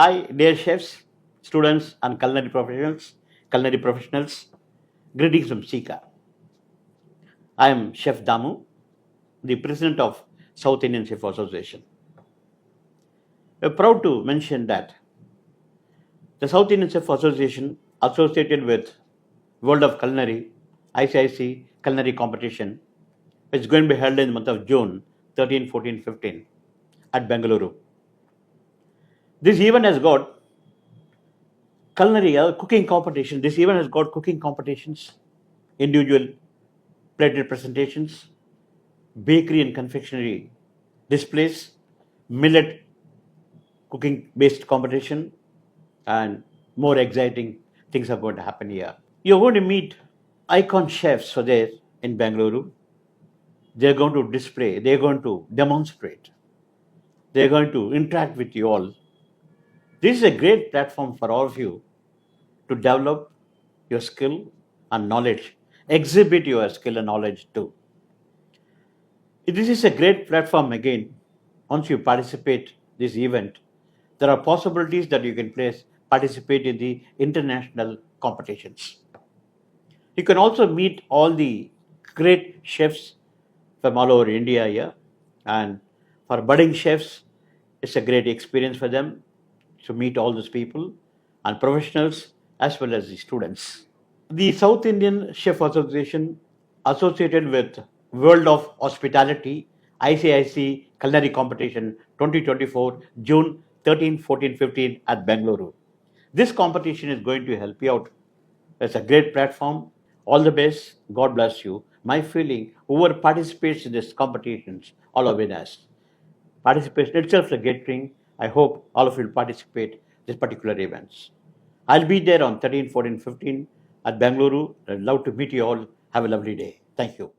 Hi, dear chefs, students, and culinary professionals. Greetings from SICA. I am Chef Damu, the president of South Indian Chef Association. We're proud to mention that the South Indian Chef Association, associated with World of Culinary, ICIC Culinary Competition, is going to be held in the month of June 13, 14, 15 at Bengaluru. This event has got cooking competition. This event has got cooking competitions, individual plated presentations, bakery and confectionery displays, millet cooking based competition, and more exciting things are going to happen here. You're going to meet icon chefs for there in Bengaluru. They're going to display, they're going to demonstrate, they're going to interact with you all. This is a great platform for all of you to develop your skill and knowledge, exhibit your skill and knowledge too. This is a great platform again. Once you participate this event, there are possibilities that you can participate in the international competitions. You can also meet all the great chefs from all over India here. And for budding chefs, it's a great experience for them to meet all those people and professionals as well as the students. The South Indian Chef Association, associated with World of Hospitality, ICIC Culinary Competition 2024, June 13, 14, 15 at Bengaluru. This competition is going to help you out. It's a great platform. All the best. God bless you. My feeling, whoever participates in these competitions, all are winners. Participation itself is a great thing. I hope all of you will participate in these particular events. I'll be there on 13, 14, 15 at Bengaluru. I'd love to meet you all. Have a lovely day. Thank you.